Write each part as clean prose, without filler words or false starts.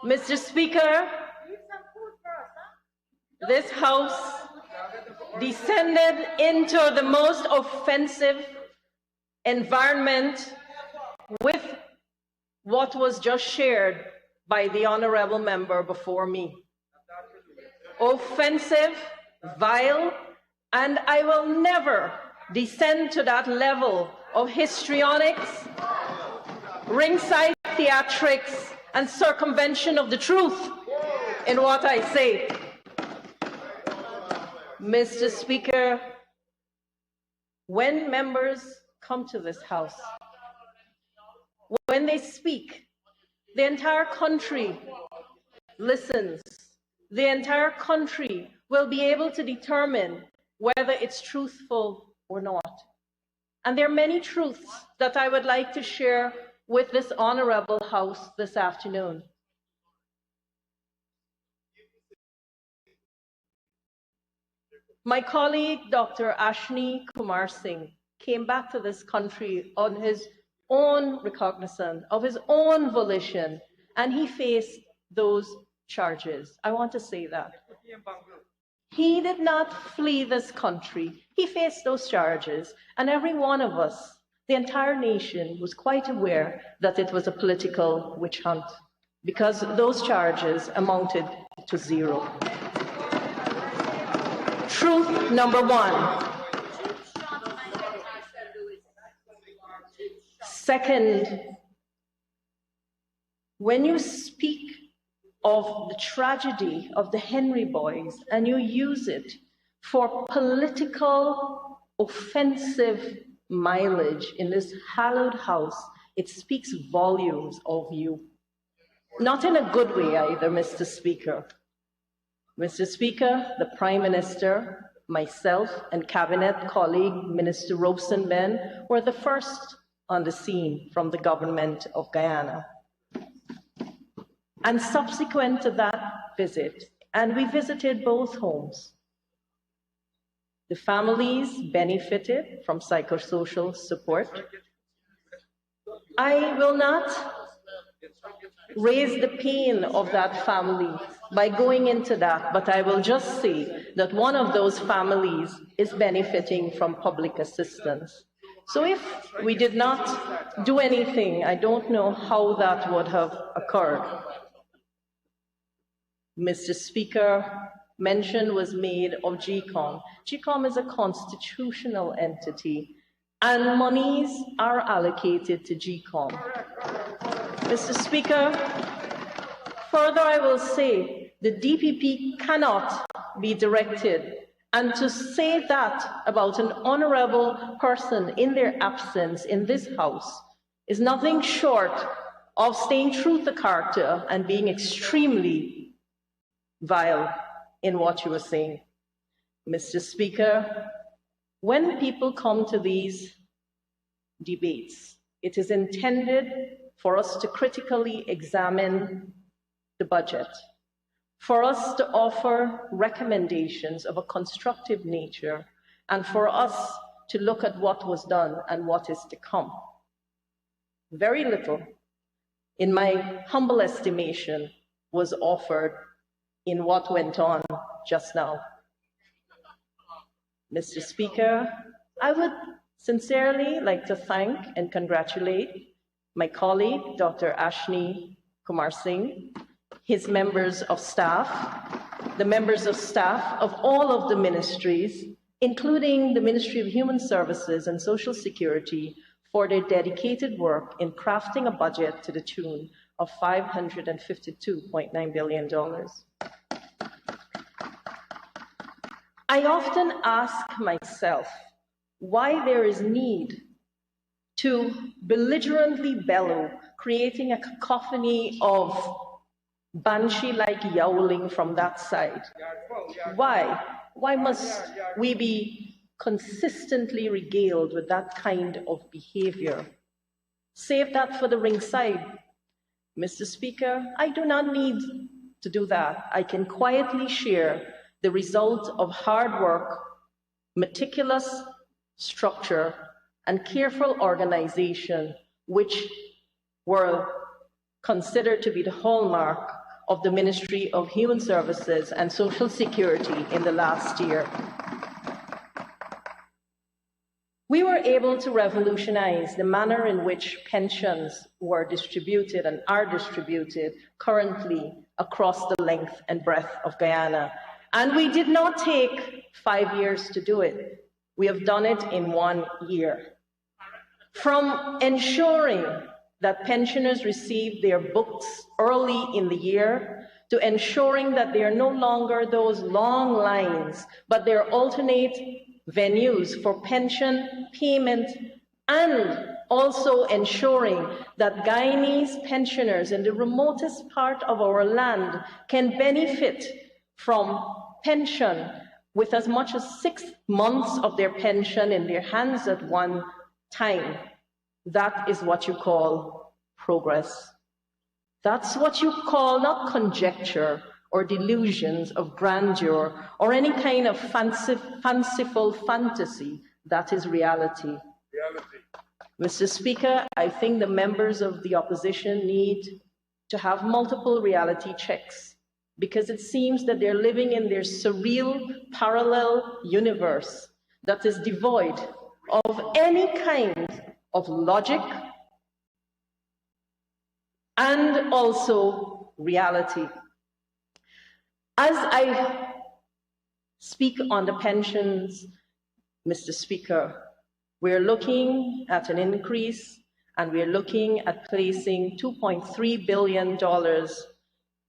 Mr. Speaker, this House descended into the most offensive environment with what was just shared by the honorable member before me. Offensive, vile, and I will never descend to that level of histrionics, ringside theatrics, and circumvention of the truth in what I say. Mr. Speaker, when members come to this House, when they speak, the entire country listens. The entire country will be able to determine whether it's truthful or not. And there are many truths that I would like to share with this honorable House this afternoon. My colleague, Dr. Ashni Kumar Singh, came back to this country on his own recognizance, of his own volition, and he faced those charges. I want to say that. He did not flee this country. He faced those charges, and every one of us, the entire nation, was quite aware that it was a political witch hunt because those charges amounted to zero. Truth number one. Second, when you speak of the tragedy of the Henry boys and you use it for political offensive mileage in this hallowed house, it speaks volumes of you. Not in a good way either, Mr. Speaker. Mr. Speaker, the Prime Minister, myself, and Cabinet colleague Minister Robeson Ben were the first on the scene from the government of Guyana. And subsequent to that visit, and we visited both homes, the families benefited from psychosocial support. I will not raise the pain of that family by going into that, but I will just say that one of those families is benefiting from public assistance. So if we did not do anything, I don't know how that would have occurred. Mr. Speaker, mention was made of GCOM. GCOM is a constitutional entity, and monies are allocated to GCOM. Mr. Speaker, further I will say the DPP cannot be directed, and to say that about an honorable person in their absence in this House is nothing short of staying true to character and being extremely vile in what you were saying. Mr. Speaker, when people come to these debates, it is intended for us to critically examine the budget, for us to offer recommendations of a constructive nature, and for us to look at what was done and what is to come. Very little, in my humble estimation, was offered in what went on just now. Mr. Speaker, I would sincerely like to thank and congratulate my colleague, Dr. Ashni Kumar Singh, his members of staff, the members of staff of all of the ministries, including the Ministry of Human Services and Social Security, for their dedicated work in crafting a budget to the tune of $552.9 billion. I often ask myself why there is need to belligerently bellow, creating a cacophony of banshee-like yowling from that side. Why? Why must we be consistently regaled with that kind of behavior? Save that for the ringside. Mr. Speaker, I do not need to do that. I can quietly share the result of hard work, meticulous structure, and careful organization, which were considered to be the hallmark of the Ministry of Human Services and Social Security in the last year. We were able to revolutionize the manner in which pensions were distributed and are distributed currently across the length and breadth of Guyana. And we did not take 5 years to do it. We have done it in 1 year. From ensuring that pensioners receive their books early in the year, to ensuring that there are no longer those long lines, but there are alternate venues for pension payment, and also ensuring that Guyanese pensioners in the remotest part of our land can benefit from pension with as much as 6 months of their pension in their hands at one time. That is what you call progress. That's what you call not conjecture or delusions of grandeur or any kind of fanciful fantasy. That is reality. Mr. Speaker, I think the members of the opposition need to have multiple reality checks, because it seems that they're living in their surreal parallel universe that is devoid of any kind of logic and also reality. As I speak on the pensions, Mr. Speaker, we're looking at an increase, and we're looking at placing $2.3 billion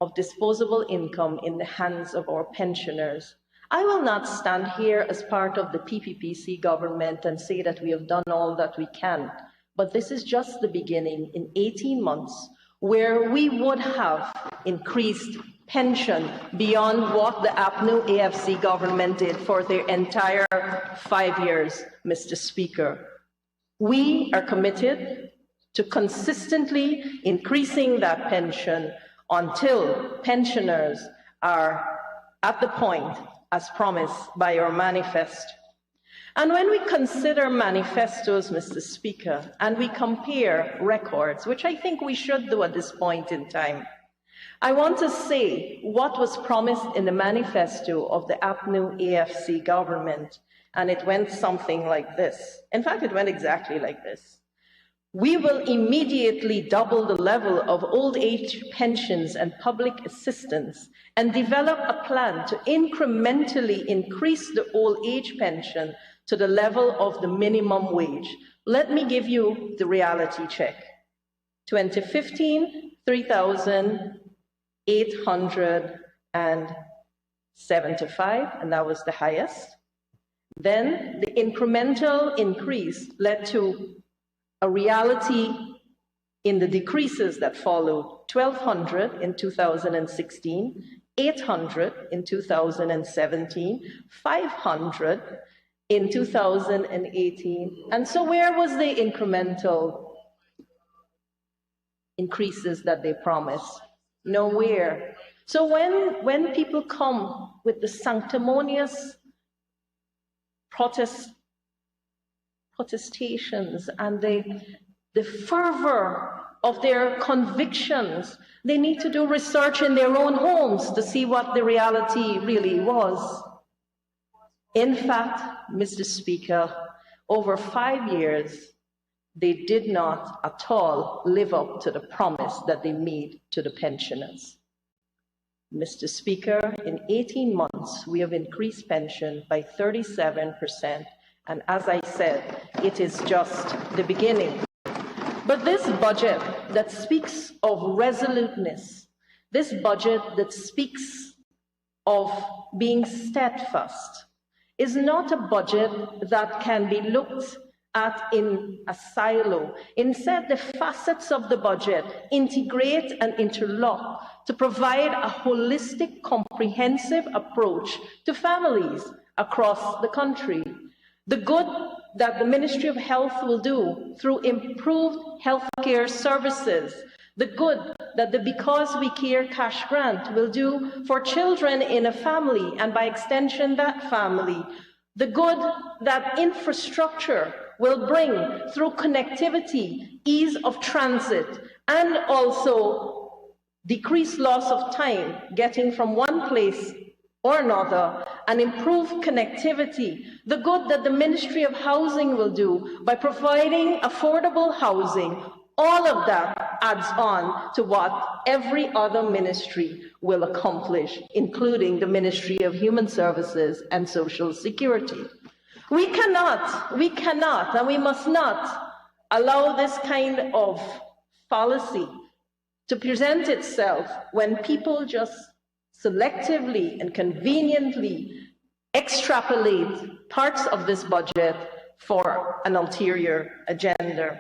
of disposable income in the hands of our pensioners. I will not stand here as part of the PPPC government and say that we have done all that we can, but this is just the beginning in 18 months where we would have increased pension beyond what the APNU AFC government did for their entire 5 years, Mr. Speaker. We are committed to consistently increasing that pension until pensioners are at the point as promised by our manifesto. And when we consider manifestos, Mr. Speaker, and we compare records, which I think we should do at this point in time, I want to say what was promised in the manifesto of the APNU AFC government, and it went something like this. In fact, it went exactly like this. We will immediately double the level of old age pensions and public assistance and develop a plan to incrementally increase the old age pension to the level of the minimum wage. Let me give you the reality check. 2015, 3,875, and that was the highest. Then the incremental increase led to a reality in the decreases that followed: 1,200 in 2016, 800 in 2017, 500 in 2018. And so where was the incremental increases that they promised? Nowhere. So when people come with the sanctimonious protestations and the fervor of their convictions, they need to do research in their own homes to see what the reality really was. In fact, Mr. Speaker, over 5 years, they did not at all live up to the promise that they made to the pensioners. Mr. Speaker, in 18 months, we have increased pension by 37%. And as I said, it is just the beginning. But this budget that speaks of resoluteness, this budget that speaks of being steadfast, is not a budget that can be looked at in a silo. Instead, the facets of the budget integrate and interlock to provide a holistic, comprehensive approach to families across the country. The good that the Ministry of Health will do through improved healthcare services, the good that the Because We Care cash grant will do for children in a family and by extension that family, the good that infrastructure will bring through connectivity, ease of transit, and also decrease loss of time getting from one place or another, and improve connectivity, the good that the Ministry of Housing will do by providing affordable housing, all of that adds on to what every other ministry will accomplish, including the Ministry of Human Services and Social Security. We cannot, and we must not allow this kind of fallacy to present itself when people just selectively and conveniently extrapolate parts of this budget for an ulterior agenda.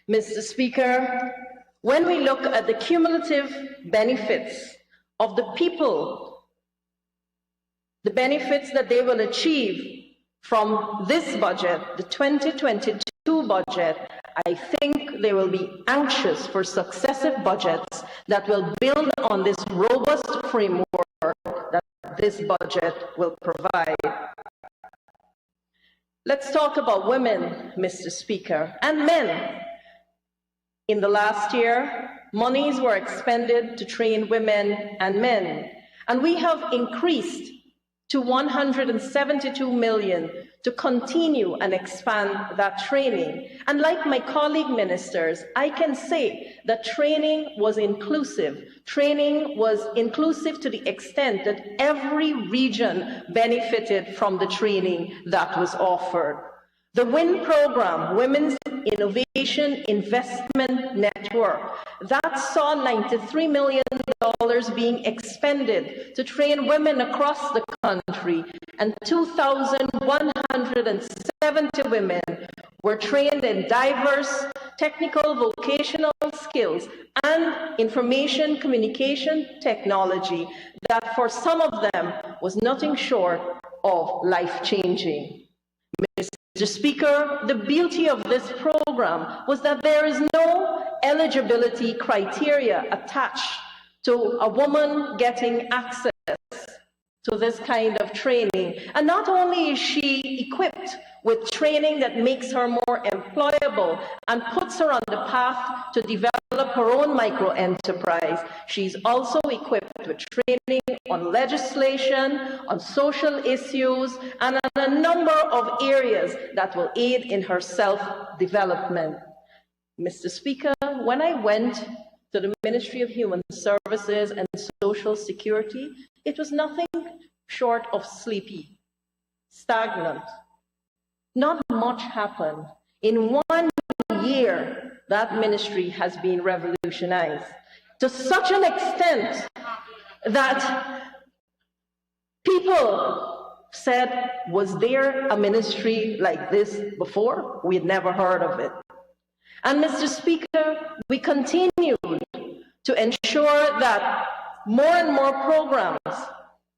Mr. Speaker, when we look at the cumulative benefits of the people, the benefits that they will achieve from this budget, the 2022 budget, I think they will be anxious for successive budgets that will build on this robust framework that this budget will provide. Let's talk about women, Mr. Speaker, and men. In the last year, monies were expended to train women and men, and we have increased to 172 million to continue and expand that training. And like my colleague ministers, I can say that training was inclusive. Training was inclusive to the extent that every region benefited from the training that was offered. The WIN program, Women's Innovation Investment Network, that saw $93 million being expended to train women across the country, and 2,170 women were trained in diverse technical vocational skills and information communication technology that for some of them was nothing short of life-changing. Mr. Speaker, the beauty of this program was that there is no eligibility criteria attached to a woman getting access to this kind of training. And not only is she equipped with training that makes her more employable and puts her on the path to develop her own micro-enterprise, she's also equipped with training on legislation, on social issues, and on a number of areas that will aid in her self-development. Mr. Speaker, when I went to the Ministry of Human Services and Social Security, it was nothing short of sleepy, stagnant. Not much happened. In 1 year, that ministry has been revolutionized to such an extent that people said, was there a ministry like this before? We had never heard of it. And Mr. Speaker, we continued to ensure that more and more programs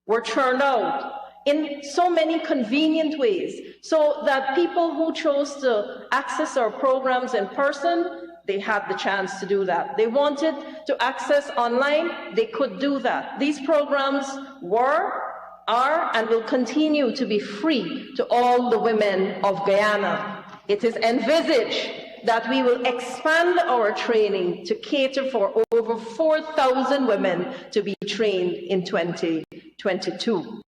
were churned out in so many convenient ways, so that people who chose to access our programs in person, they had the chance to do that. They wanted to access online, they could do that. These programs were, are, and will continue to be free to all the women of Guyana. It is envisaged that we will expand our training to cater for over 4,000 women to be trained in 2022.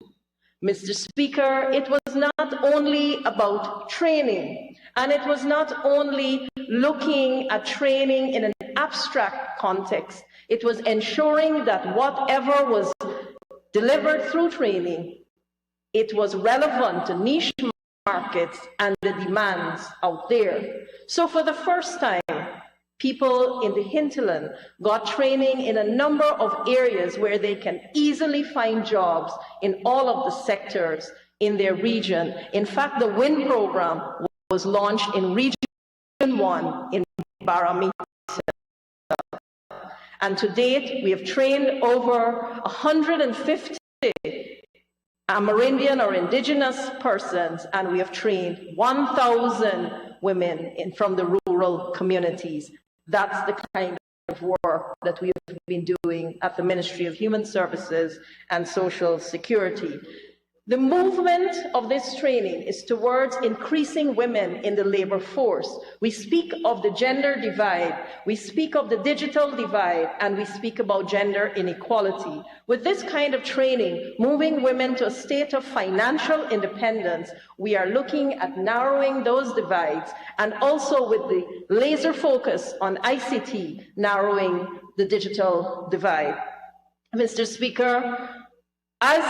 Mr. Speaker, it was not only about training, and it was not only looking at training in an abstract context. It was ensuring that whatever was delivered through training, it was relevant to niche markets and the demands out there. So for the first time, people in the hinterland got training in a number of areas where they can easily find jobs in all of the sectors in their region. In fact, the WIN program was launched in Region 1 in Baramita. And to date, we have trained over 150 Amerindian or indigenous persons, and we have trained 1,000 women from the rural communities. That's the kind of work that we have been doing at the Ministry of Human Services and Social Security. The movement of this training is towards increasing women in the labor force. We speak of the gender divide, we speak of the digital divide, and we speak about gender inequality. With this kind of training, moving women to a state of financial independence, we are looking at narrowing those divides, and also with the laser focus on ICT, narrowing the digital divide. Mr. Speaker, as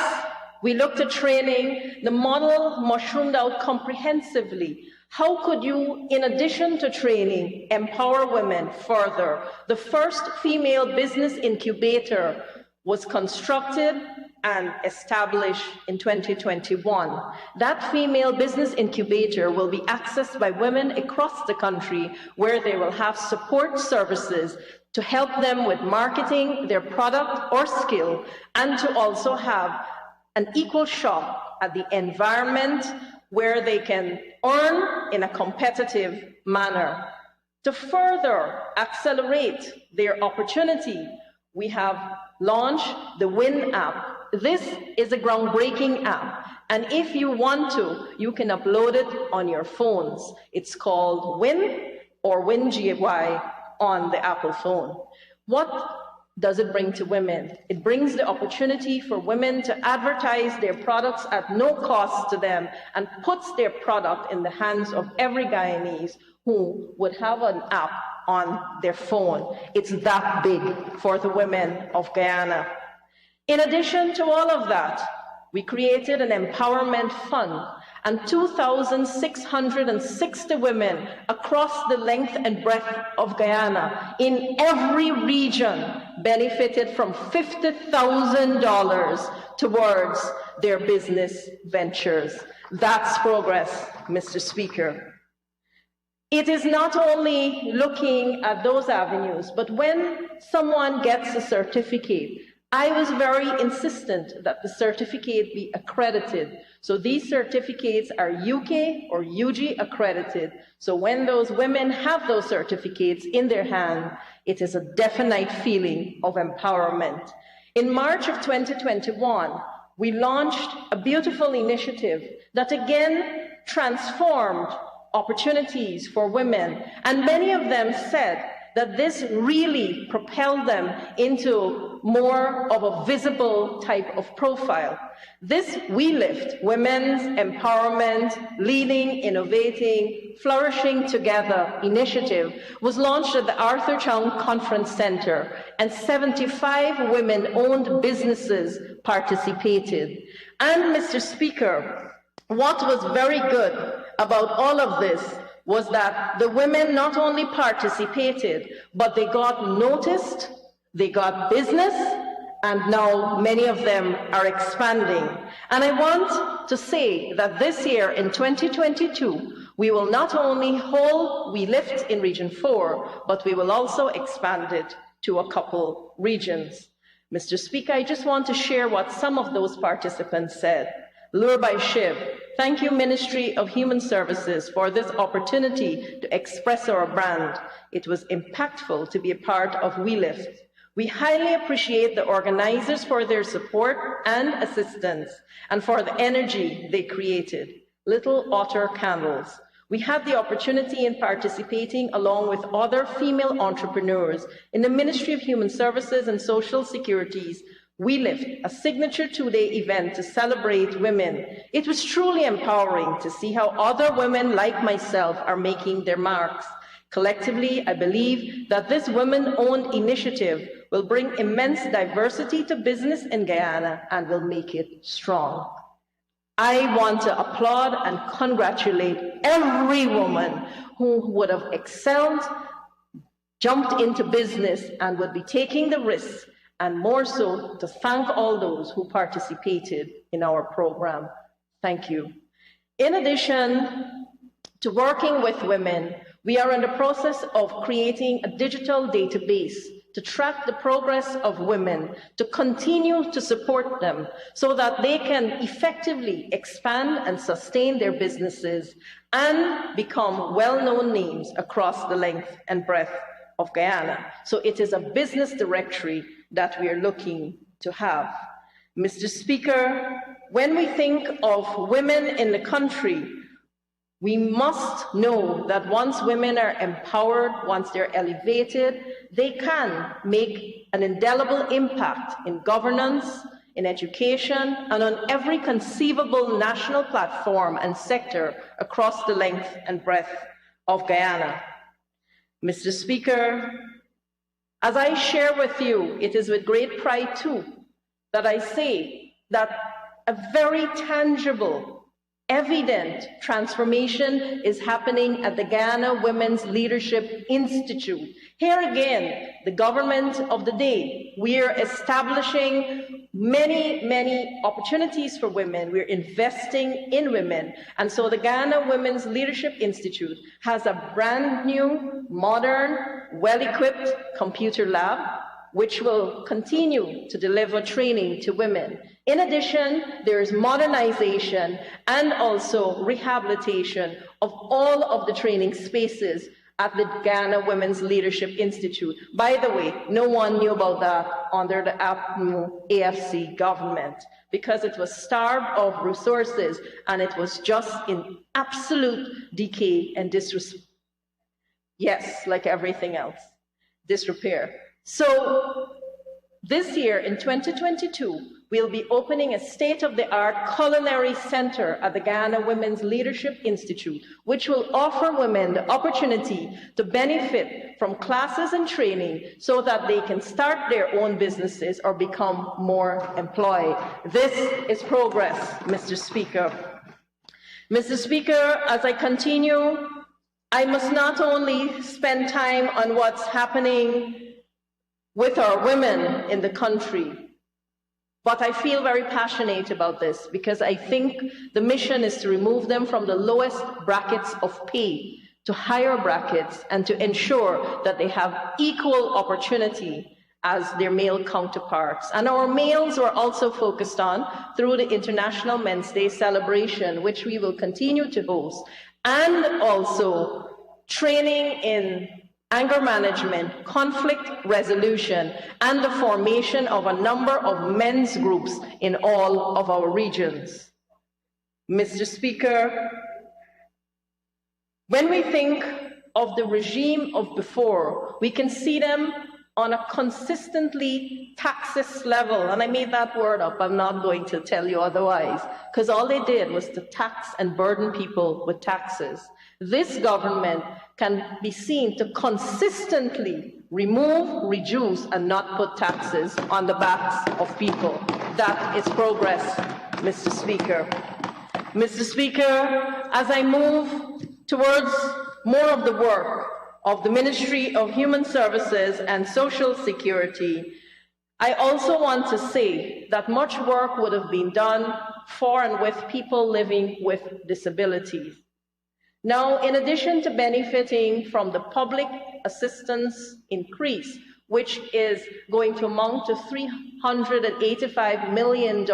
we looked at training, the model mushroomed out comprehensively. How could you, in addition to training, empower women further? The first female business incubator was constructed and established in 2021. That female business incubator will be accessed by women across the country, where they will have support services to help them with marketing their product or skill, and to also have an equal shot at the environment where they can earn in a competitive manner. To further accelerate their opportunity, we have launched the WIN app. This is a groundbreaking app, and if you want to, you can upload it on your phones. It's called WIN or WinGY on the Apple phone. What does it bring to women? It brings the opportunity for women to advertise their products at no cost to them, and puts their product in the hands of every Guyanese who would have an app on their phone. It's that big for the women of Guyana. In addition to all of that, we created an empowerment fund, and 2,660 women across the length and breadth of Guyana in every region benefited from $50,000 towards their business ventures. That's progress, Mr. Speaker. It is not only looking at those avenues, but when someone gets a certificate, I was very insistent that the certificate be accredited. So these certificates are UK or UG accredited. So when those women have those certificates in their hand, it is a definite feeling of empowerment. In March of 2021, we launched a beautiful initiative that again transformed opportunities for women. And many of them said that this really propelled them into more of a visible type of profile. This We Lift, Women's Empowerment, Leading, Innovating, Flourishing Together initiative was launched at the Arthur Chung Conference Center, and 75 women-owned businesses participated. And Mr. Speaker, what was very good about all of this was that the women not only participated, but they got noticed, they got business, and now many of them are expanding. And I want to say that this year in 2022, we will not only hold We Lift in Region 4, but we will also expand it to a couple regions. Mr. Speaker, I just want to share what some of those participants said. Lurbai Shiv, thank you, Ministry of Human Services, for this opportunity to express our brand. It was impactful to be a part of We Lift. We highly appreciate the organizers for their support and assistance, and for the energy they created. Little Otter Candles. We had the opportunity in participating along with other female entrepreneurs in the Ministry of Human Services and Social Security's We Lift, a signature two-day event to celebrate women. It was truly empowering to see how other women like myself are making their marks. Collectively, I believe that this women-owned initiative will bring immense diversity to business in Guyana and will make it strong. I want to applaud and congratulate every woman who would have excelled, jumped into business, and would be taking the risks, and more so to thank all those who participated in our program. Thank you. In addition to working with women, we are in the process of creating a digital database to track the progress of women, to continue to support them so that they can effectively expand and sustain their businesses and become well-known names across the length and breadth of Guyana. So it is a business directory that we are looking to have. Mr. Speaker, when we think of women in the country, we must know that once women are empowered, once they're elevated, they can make an indelible impact in governance, in education, and on every conceivable national platform and sector across the length and breadth of Guyana. Mr. Speaker, as I share with you, it is with great pride too that I say that a very tangible, evident transformation is happening at the Guyana Women's Leadership Institute. Here again, the government of the day, we are establishing many opportunities for women. We're investing in women. And so the Guyana Women's Leadership Institute has a brand new, modern, well-equipped computer lab, which will continue to deliver training to women. In addition, there is modernization and also rehabilitation of all of the training spaces at the Guyana Women's Leadership Institute. By the way, no one knew about that under the AFC government because it was starved of resources and it was just in absolute decay and disrepair. Yes, like everything else, disrepair. So this year in 2022, we'll be opening a state-of-the-art culinary center at the Guyana Women's Leadership Institute, which will offer women the opportunity to benefit from classes and training so that they can start their own businesses or become more employed. This is progress, Mr. Speaker. Mr. Speaker, as I continue, I must not only spend time on what's happening with our women in the country, but I feel very passionate about this because I think the mission is to remove them from the lowest brackets of pay to higher brackets and to ensure that they have equal opportunity as their male counterparts. And our males were also focused on through the International Men's Day celebration, which we will continue to host, and also training in anger management, conflict resolution, and the formation of a number of men's groups in all of our regions. Mr. Speaker, when we think of the regime of before, we can see them on a consistently taxes level, and I made that word up, I'm not going to tell you otherwise, because all they did was to tax and burden people with taxes. This government can be seen to consistently remove, reduce, and not put taxes on the backs of people. That is progress, Mr. Speaker. Mr. Speaker, as I move towards more of the work of the Ministry of Human Services and Social Security, I also want to say that much work would have been done for and with people living with disabilities. Now, in addition to benefiting from the public assistance increase, which is going to amount to $385 million,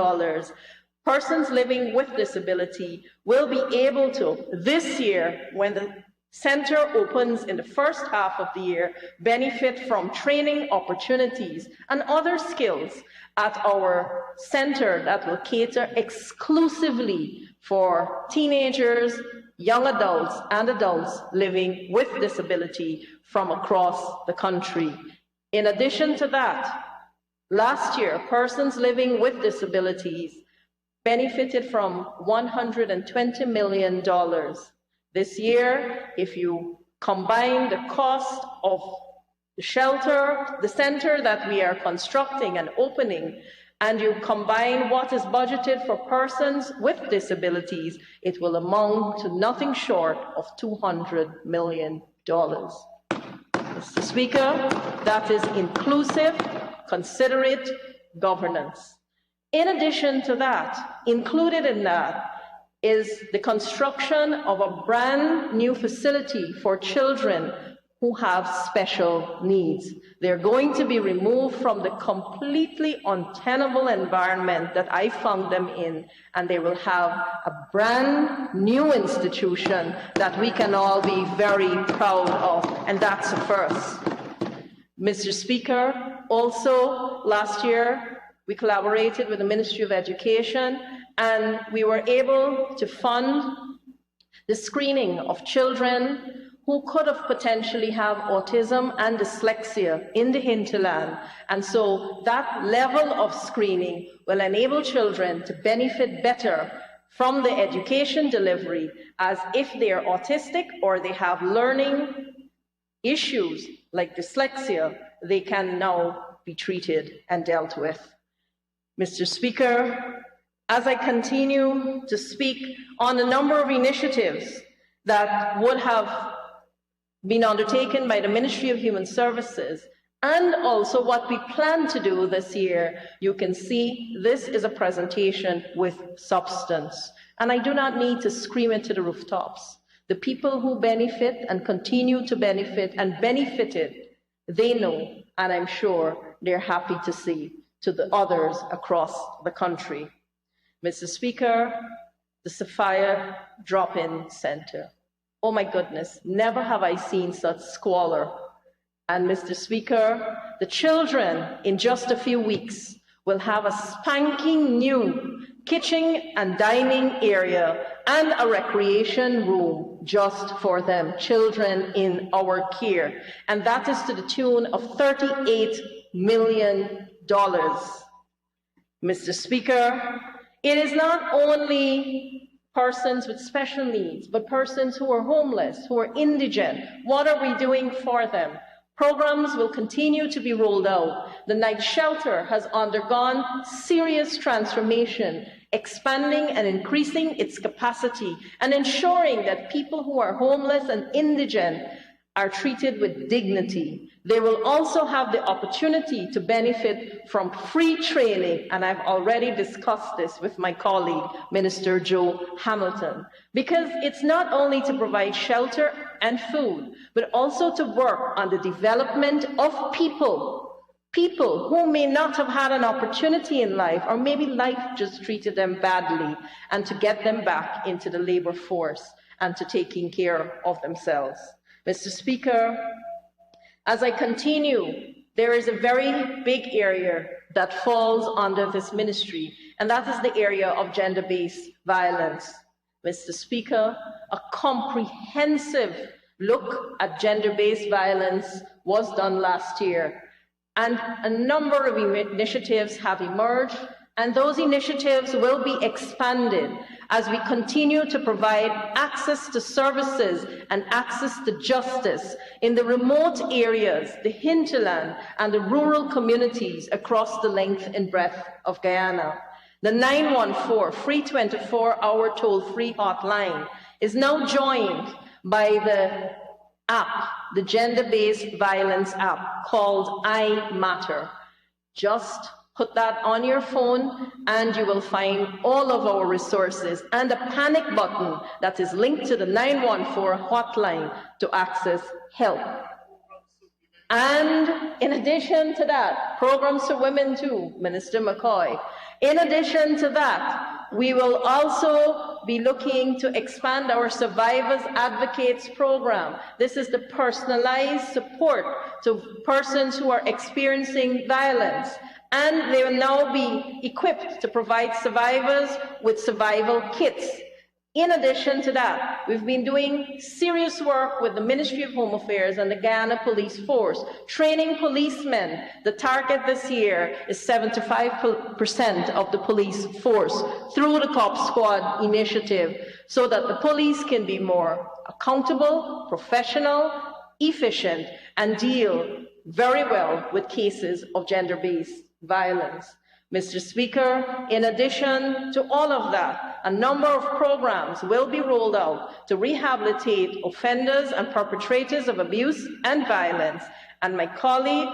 persons living with disability will be able to, this year, when the center opens in the first half of the year, benefit from training opportunities and other skills at our center that will cater exclusively for teenagers, young adults, and adults living with disability from across the country. In addition to that, last year, persons living with disabilities benefited from $120 million. This year, if you combine the cost of the shelter, the center that we are constructing and opening, and you combine what is budgeted for persons with disabilities, it will amount to nothing short of $200 million. Mr. Speaker, that is inclusive, considerate governance. In addition to that, included in that is the construction of a brand new facility for children who have special needs. They're going to be removed from the completely untenable environment that I found them in, and they will have a brand new institution that we can all be very proud of, and that's a first. Mr. Speaker, also last year, we collaborated with the Ministry of Education and we were able to fund the screening of children who could have potentially have autism and dyslexia in the hinterland. And so that level of screening will enable children to benefit better from the education delivery, as if they are autistic or they have learning issues like dyslexia, they can now be treated and dealt with. Mr. Speaker, as I continue to speak on a number of initiatives that would have been undertaken by the Ministry of Human Services, and also what we plan to do this year, you can see this is a presentation with substance. And I do not need to scream it to the rooftops. The people who benefit and continue to benefit and benefited, they know, and I'm sure they're happy to see to the others across the country. Mr. Speaker, the Sophia Drop-In Center. Oh my goodness, never have I seen such squalor. And Mr. Speaker, the children in just a few weeks will have a spanking new kitchen and dining area and a recreation room just for them, children in our care. And that is to the tune of $38 million. Mr. Speaker, it is not only persons with special needs, but persons who are homeless, who are indigent. What are we doing for them? Programs will continue to be rolled out. The night shelter has undergone serious transformation, expanding and increasing its capacity and ensuring that people who are homeless and indigent are treated with dignity. They will also have the opportunity to benefit from free training, and I've already discussed this with my colleague, Minister Joe Hamilton, because it's not only to provide shelter and food, but also to work on the development of people who may not have had an opportunity in life, or maybe life just treated them badly, and to get them back into the labor force and to taking care of themselves. Mr. Speaker, as I continue, there is a very big area that falls under this ministry, and that is the area of gender-based violence. Mr. Speaker, a comprehensive look at gender-based violence was done last year, and a number of initiatives have emerged, and those initiatives will be expanded as we continue to provide access to services and access to justice in the remote areas, the hinterland, and the rural communities across the length and breadth of Guyana. The 914 free 24-hour toll-free hotline is now joined by the app, the gender-based violence app called I Matter. Just put that on your phone and you will find all of our resources and a panic button that is linked to the 914 hotline to access help. And in addition to that, programs for women too, Minister McCoy. In addition to that, we will also be looking to expand our Survivors Advocates program. This is the personalized support to persons who are experiencing violence. And they will now be equipped to provide survivors with survival kits. In addition to that, we've been doing serious work with the Ministry of Home Affairs and the Guyana Police Force, training policemen. The target this year is 75% of the police force through the Cop Squad initiative, so that the police can be more accountable, professional, efficient, and deal very well with cases of gender-based violence. Mr. Speaker, in addition to all of that, a number of programs will be rolled out to rehabilitate offenders and perpetrators of abuse and violence. And my colleague,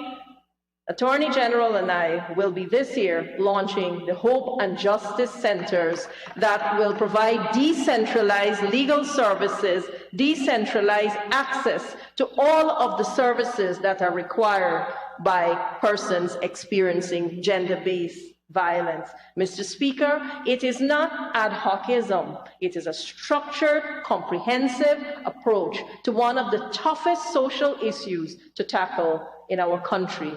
Attorney General, and I will be this year launching the Hope and Justice Centers that will provide decentralized legal services, decentralized access to all of the services that are required by persons experiencing gender-based violence. Mr. Speaker, it is not ad hocism. It is a structured, comprehensive approach to one of the toughest social issues to tackle in our country.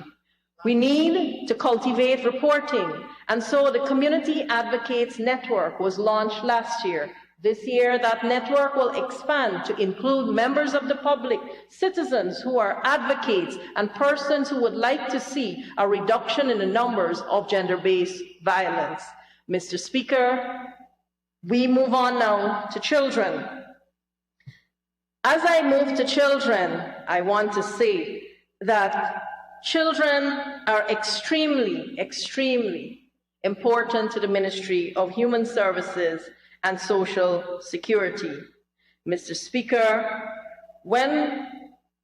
We need to cultivate reporting And so the Community Advocates Network was launched last year. This year, that network will expand to include members of the public, citizens who are advocates, and persons who would like to see a reduction in the numbers of gender-based violence. Mr. Speaker, we move on now to children. As I move to children, I want to say that children are extremely, extremely important to the Ministry of Human Services and Social Security. Mr. Speaker, when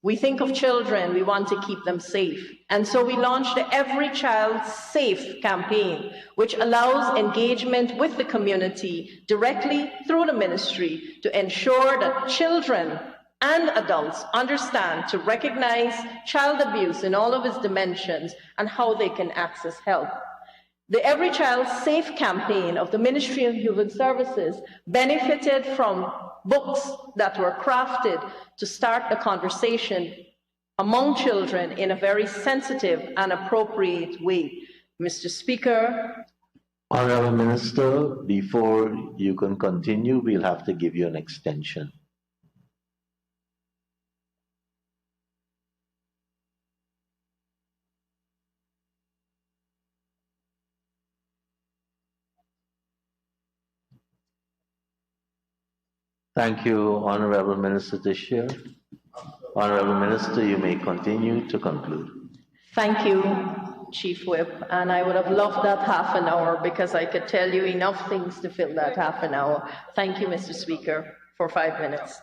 we think of children, we want to keep them safe. And so we launched the Every Child Safe campaign, which allows engagement with the community directly through the ministry to ensure that children and adults understand to recognize child abuse in all of its dimensions and how they can access help. The Every Child Safe campaign of the Ministry of Human Services benefited from books that were crafted to start the conversation among children in a very sensitive and appropriate way. Mr. Speaker. Honourable Minister, before you can continue, we'll have to give you an extension. Thank you, Honourable Minister Tishia. Honourable Minister, you may continue to conclude. Thank you, Chief Whip. And I would have loved that half an hour because I could tell you enough things to fill that half an hour. Thank you, Mr. Speaker, for 5 minutes.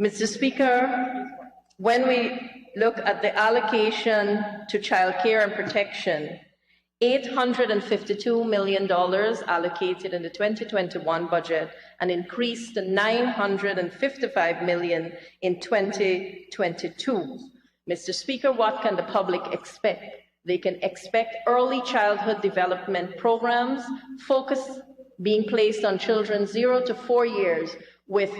Mr. Speaker, when we look at the allocation to child care and protection, $852 million allocated in the 2021 budget and increased to $955 million in 2022. Mr. Speaker, what can the public expect? They can expect early childhood development programs, focus being placed on children 0 to 4 years, with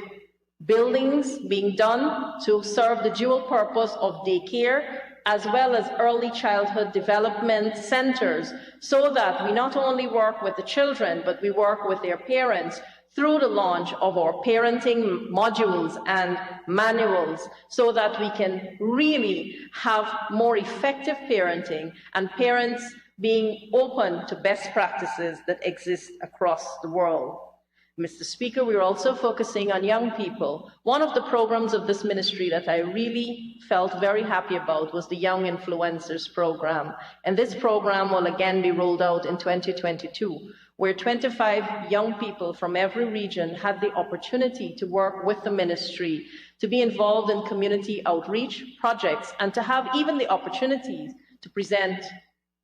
buildings being done to serve the dual purpose of daycare as well as early childhood development centers, so that we not only work with the children, but we work with their parents through the launch of our parenting modules and manuals, so that we can really have more effective parenting and parents being open to best practices that exist across the world. Mr. Speaker, we're also focusing on young people. One of the programs of this ministry that I really felt very happy about was the Young Influencers Program. And this program will again be rolled out in 2022, where 25 young people from every region had the opportunity to work with the ministry, to be involved in community outreach projects, and to have even the opportunity to present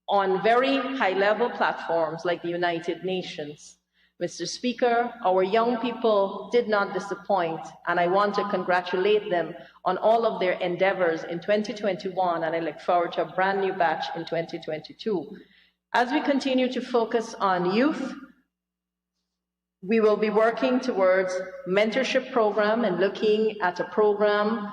on very high-level platforms like the United Nations. Mr. Speaker, our young people did not disappoint, and I want to congratulate them on all of their endeavors in 2021, and I look forward to a brand new batch in 2022. As we continue to focus on youth, we will be working towards mentorship program and looking at a program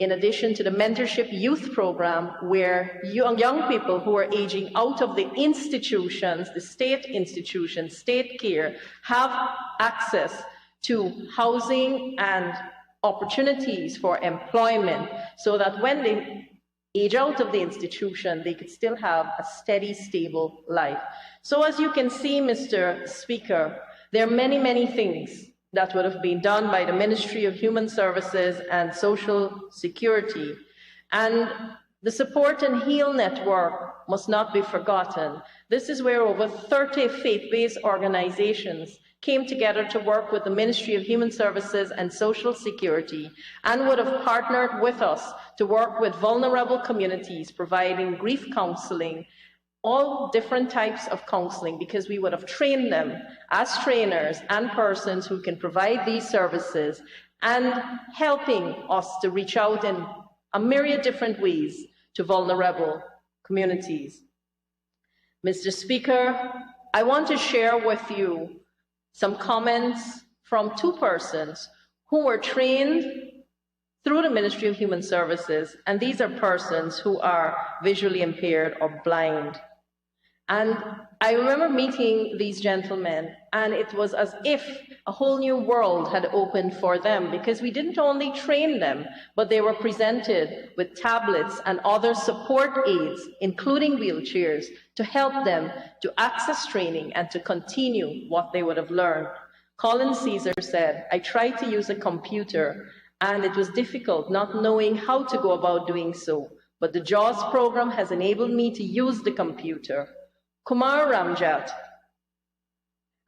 in addition to the mentorship youth program, where young people who are aging out of the institutions, the state institutions, state care, have access to housing and opportunities for employment, so that when they age out of the institution, they could still have a steady, stable life. So as you can see, Mr. Speaker, there are many, many things that would have been done by the Ministry of Human Services and Social Security. And the Support and Heal Network must not be forgotten. This is where over 30 faith-based organizations came together to work with the Ministry of Human Services and Social Security, and would have partnered with us to work with vulnerable communities, providing grief counseling, all different types of counseling, because we would have trained them as trainers and persons who can provide these services, and helping us to reach out in a myriad different ways to vulnerable communities. Mr. Speaker, I want to share with you some comments from two persons who were trained through the Ministry of Human Services, and these are persons who are visually impaired or blind. And I remember meeting these gentlemen, and it was as if a whole new world had opened for them, because we didn't only train them, but they were presented with tablets and other support aids, including wheelchairs, to help them to access training and to continue what they would have learned. Colin Caesar said, "I tried to use a computer, and it was difficult not knowing how to go about doing so, but the JAWS program has enabled me to use the computer." Kumar Ramjat,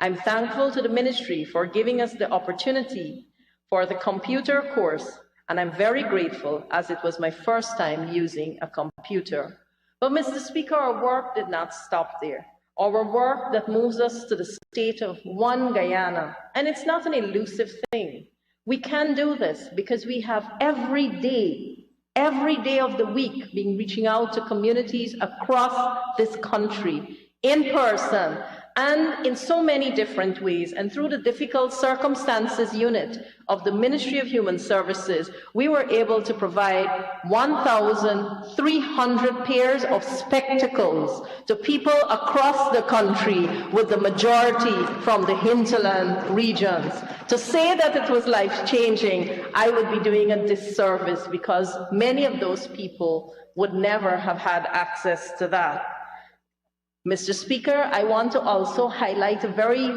"I'm thankful to the ministry for giving us the opportunity for the computer course, and I'm very grateful as it was my first time using a computer." But Mr. Speaker, our work did not stop there. Our work that moves us to the state of one Guyana, and it's not an elusive thing. We can do this because we have every day of the week been reaching out to communities across this country, in person, and in so many different ways. And through the difficult circumstances unit of the Ministry of Human Services, we were able to provide 1,300 pairs of spectacles to people across the country, with the majority from the hinterland regions. To say that it was life-changing, I would be doing a disservice, because many of those people would never have had access to that. Mr. Speaker, I want to also highlight a very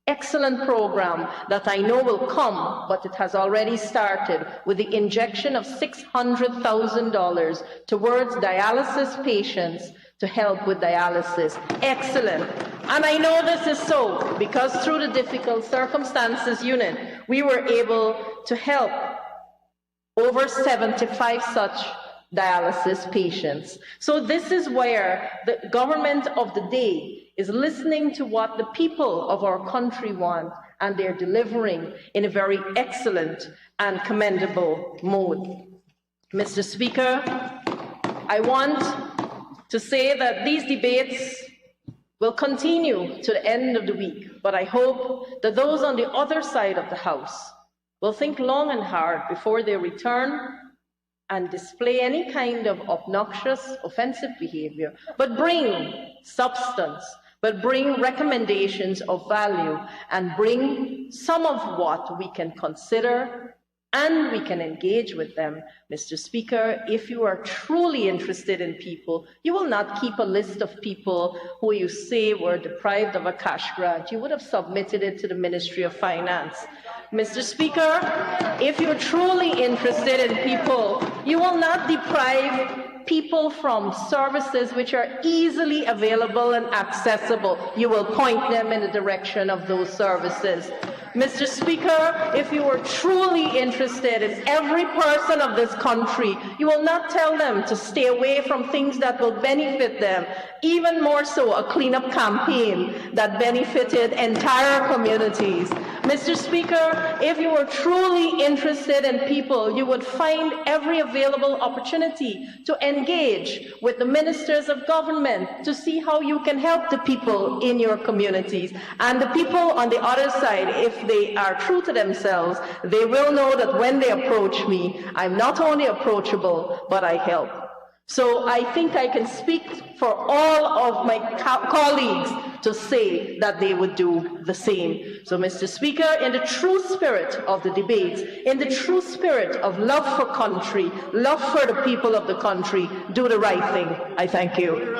excellent program that I know will come, but it has already started, with the injection of $600,000 towards dialysis patients to help with dialysis. Excellent. And I know this is so because through the difficult circumstances unit, we were able to help over 75 such dialysis patients. So this is where the government of the day is listening to what the people of our country want, and they're delivering in a very excellent and commendable mode. Mr. Speaker, I want to say that these debates will continue to the end of the week, but I hope that those on the other side of the House will think long and hard before they return and display any kind of obnoxious, offensive behavior, but bring substance, but bring recommendations of value, and bring some of what we can consider and we can engage with them. Mr. Speaker, if you are truly interested in people, you will not keep a list of people who you say were deprived of a cash grant. You would have submitted it to the Ministry of Finance. Mr. Speaker, if you're truly interested in people, you will not deprive people from services which are easily available and accessible. You will point them in the direction of those services. Mr. Speaker, if you are truly interested in every person of this country, you will not tell them to stay away from things that will benefit them, even more so a cleanup campaign that benefited entire communities. Mr. Speaker, if you were truly interested in people, you would find every available opportunity to engage with the ministers of government to see how you can help the people in your communities. And the people on the other side, if they are true to themselves, they will know that when they approach me, I'm not only approachable, but I help. So I think I can speak for all of my colleagues to say that they would do the same. So, Mr. Speaker, in the true spirit of the debates, in the true spirit of love for country, love for the people of the country, do the right thing. I thank you.